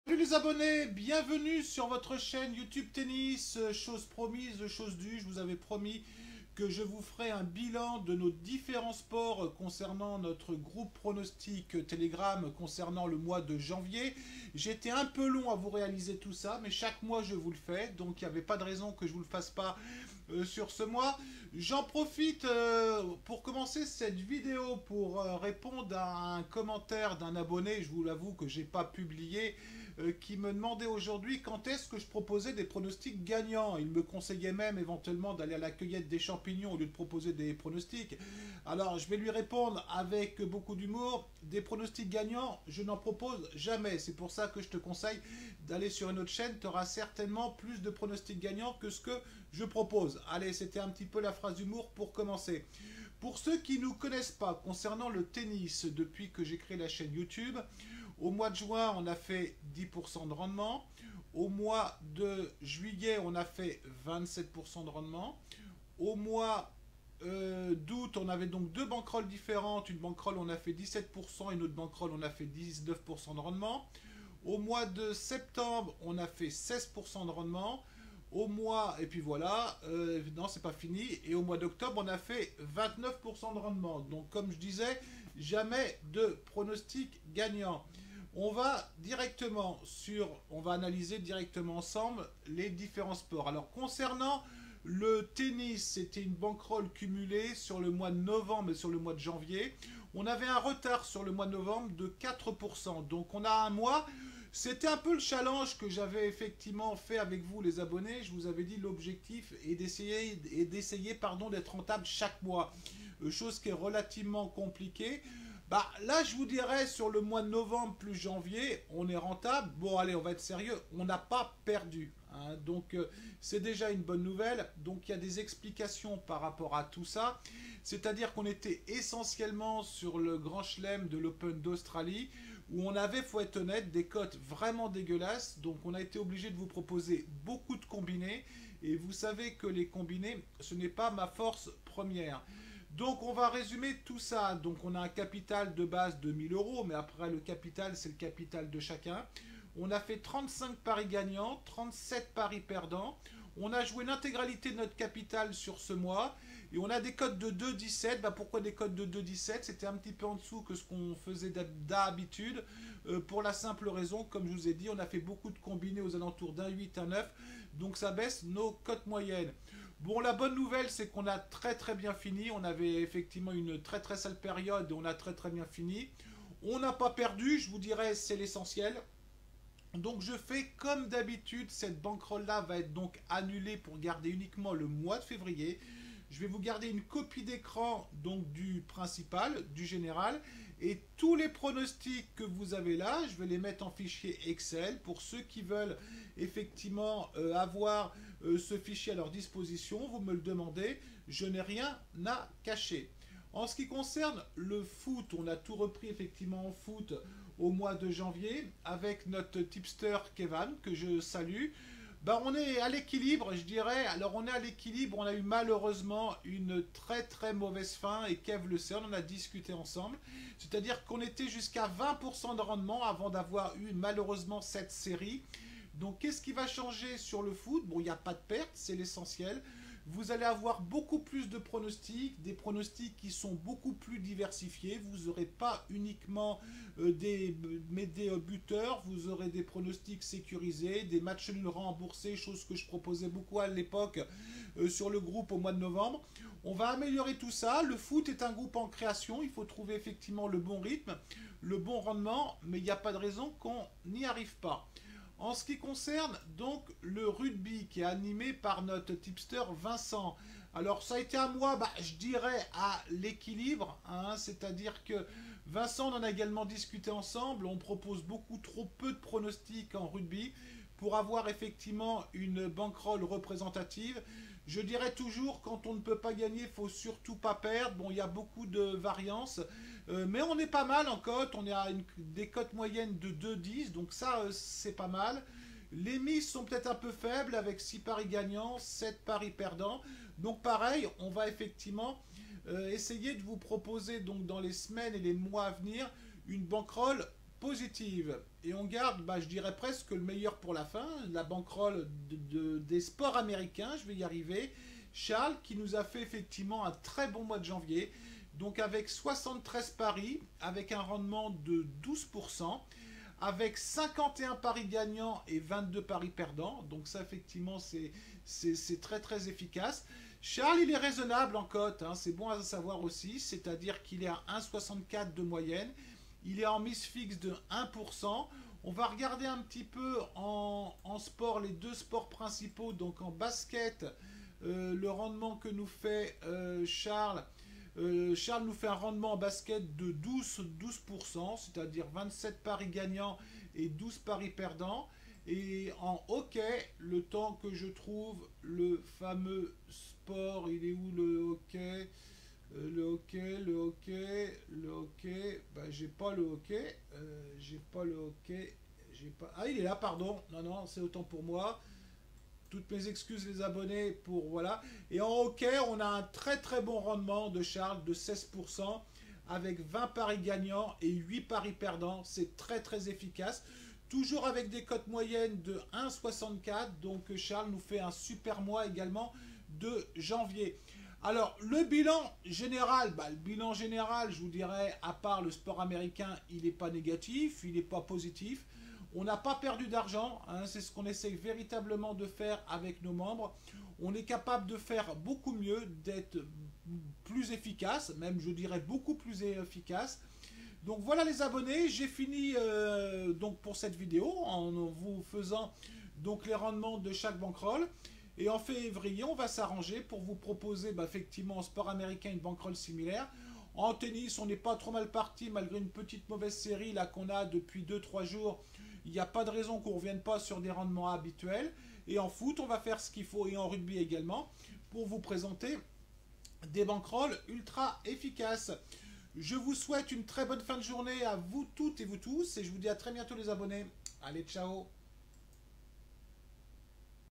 Salut les abonnés, bienvenue sur votre chaîne YouTube Tennis. Chose promise, chose due, je vous avais promis que je vous ferai un bilan de nos différents sports concernant notre groupe pronostic Telegram concernant le mois de janvier. J'étais un peu long à vous réaliser tout ça, mais chaque mois je vous le fais, donc il n'y avait pas de raison que je vous le fasse pas sur ce mois. J'en profite pour commencer cette vidéo pour répondre à un commentaire d'un abonné, je vous l'avoue que j'ai pas publié, qui me demandait aujourd'hui quand est-ce que je proposais des pronostics gagnants. Il me conseillait même éventuellement d'aller à la cueillette des champignons au lieu de proposer des pronostics. Alors je vais lui répondre avec beaucoup d'humour, des pronostics gagnants, je n'en propose jamais. C'est pour ça que je te conseille d'aller sur une autre chaîne, tu auras certainement plus de pronostics gagnants que ce que je propose. Allez, c'était un petit peu la phrase d'humour pour commencer. Pour ceux qui ne nous connaissent pas concernant le tennis, depuis que j'ai créé la chaîne YouTube, au mois de juin, on a fait 10% de rendement. Au mois de juillet, on a fait 27% de rendement. Au mois d'août, on avait donc deux banquerolles différentes. Une banquerolle, on a fait 17% et une autre banquerolle, on a fait 19% de rendement. Au mois de septembre, on a fait 16% de rendement. Au mois, et puis voilà, non, c'est pas fini. Et au mois d'octobre, on a fait 29% de rendement. Donc, comme je disais, jamais de pronostic gagnant. On va analyser directement ensemble les différents sports. Alors, concernant le tennis, c'était une bankroll cumulée sur le mois de novembre et sur le mois de janvier. On avait un retard sur le mois de novembre de 4%. Donc, on a un mois. C'était un peu le challenge que j'avais effectivement fait avec vous les abonnés. Je vous avais dit l'objectif est d'essayer d'être rentable chaque mois. Chose qui est relativement compliquée. Bah là je vous dirais sur le mois de novembre plus janvier, on est rentable. Bon allez, on va être sérieux, on n'a pas perdu. Hein. Donc c'est déjà une bonne nouvelle. Donc il y a des explications par rapport à tout ça. C'est-à-dire qu'on était essentiellement sur le grand chelem de l'Open d'Australie où on avait, faut être honnête, des cotes vraiment dégueulasses. Donc on a été obligé de vous proposer beaucoup de combinés. Et vous savez que les combinés, ce n'est pas ma force première. Donc on va résumer tout ça. Donc on a un capital de base de 1000 euros, mais après le capital, c'est le capital de chacun. On a fait 35 paris gagnants, 37 paris perdants. On a joué l'intégralité de notre capital sur ce mois. Et on a des cotes de 2,17. Bah pourquoi des cotes de 2,17? C'était un petit peu en dessous que ce qu'on faisait d'habitude. Pour la simple raison, comme je vous ai dit, on a fait beaucoup de combinés aux alentours d'un 8, un 9. Donc ça baisse nos cotes moyennes. Bon, la bonne nouvelle, c'est qu'on a très très bien fini. On avait effectivement une très très sale période et on a très très bien fini. On n'a pas perdu, je vous dirais, c'est l'essentiel. Donc je fais comme d'habitude, cette bankroll là va être donc annulée pour garder uniquement le mois de février. Je vais vous garder une copie d'écran donc du principal, du général, et tous les pronostics que vous avez là, je vais les mettre en fichier Excel pour ceux qui veulent effectivement avoir ce fichier à leur disposition. Vous me le demandez, je n'ai rien à cacher. En ce qui concerne le foot, on a tout repris effectivement en foot au mois de janvier avec notre tipster Kevin que je salue. Ben, on est à l'équilibre, je dirais. Alors on est à l'équilibre, on a eu malheureusement une très très mauvaise fin et Kev le sait, on en a discuté ensemble. C'est-à-dire qu'on était jusqu'à 20% de rendement avant d'avoir eu malheureusement cette série. Donc qu'est-ce qui va changer sur le foot? Bon, il n'y a pas de perte, c'est l'essentiel. Vous allez avoir beaucoup plus de pronostics, des pronostics qui sont beaucoup plus diversifiés. Vous n'aurez pas uniquement des buteurs, vous aurez des pronostics sécurisés, des matchs nuls remboursés, chose que je proposais beaucoup à l'époque sur le groupe au mois de novembre. On va améliorer tout ça. Le foot est un groupe en création, il faut trouver effectivement le bon rythme, le bon rendement, mais il n'y a pas de raison qu'on n'y arrive pas. En ce qui concerne donc le rugby qui est animé par notre tipster Vincent. Alors ça a été un mois, je dirais, à l'équilibre. Hein, c'est-à-dire que Vincent, on en a également discuté ensemble. On propose beaucoup trop peu de pronostics en rugby pour avoir effectivement une bankroll représentative. Je dirais toujours, quand on ne peut pas gagner, il faut surtout pas perdre. Bon, il y a beaucoup de variances, mais on est pas mal en cote. On est à des cotes moyennes de 2,10, donc ça, c'est pas mal. Les mises sont peut-être un peu faibles avec 6 paris gagnants, 7 paris perdants. Donc pareil, on va effectivement essayer de vous proposer donc dans les semaines et les mois à venir une bankroll positive. Et on garde, bah, je dirais presque le meilleur pour la fin, la bankroll des sports américains, je vais y arriver. Charles qui nous a fait effectivement un très bon mois de janvier, donc avec 73 paris, avec un rendement de 12%, avec 51 paris gagnants et 22 paris perdants, donc ça effectivement c'est très très efficace. Charles, il est raisonnable en cote, hein, c'est bon à savoir aussi, c'est-à-dire qu'il est à 1,64 de moyenne, il est en mise fixe de 1%. On va regarder un petit peu en sport, les deux sports principaux, donc en basket, le rendement que nous fait Charles. Charles nous fait un rendement en basket de 12%, c'est-à-dire 27 paris gagnants et 12 paris perdants. Et en hockey, le temps que je trouve le fameux sport, il est où le hockey? Le hockey, le hockey, le hockey. Bah, j'ai pas le hockey. J'ai pas le hockey. J'ai pas. Ah, il est là, pardon. Non, non, c'est autant pour moi. Toutes mes excuses les abonnés pour voilà. Et en hockey, on a un très très bon rendement de Charles de 16% avec 20 paris gagnants et 8 paris perdants. C'est très très efficace. Toujours avec des cotes moyennes de 1,64. Donc Charles nous fait un super mois également de janvier. Alors le bilan général, le bilan général, je vous dirais, à part le sport américain, il n'est pas négatif, il n'est pas positif. On n'a pas perdu d'argent, hein, c'est ce qu'on essaie véritablement de faire avec nos membres. On est capable de faire beaucoup mieux, d'être plus efficace, même je dirais beaucoup plus efficace. Donc voilà les abonnés, j'ai fini donc pour cette vidéo en vous faisant donc les rendements de chaque bankroll. Et en février, on va s'arranger pour vous proposer effectivement en sport américain une bankroll similaire. En tennis, on n'est pas trop mal parti malgré une petite mauvaise série là qu'on a depuis 2-3 jours. Il n'y a pas de raison qu'on ne revienne pas sur des rendements habituels. Et en foot, on va faire ce qu'il faut, et en rugby également, pour vous présenter des bankrolls ultra efficaces. Je vous souhaite une très bonne fin de journée à vous toutes et vous tous, et je vous dis à très bientôt les abonnés. Allez, ciao!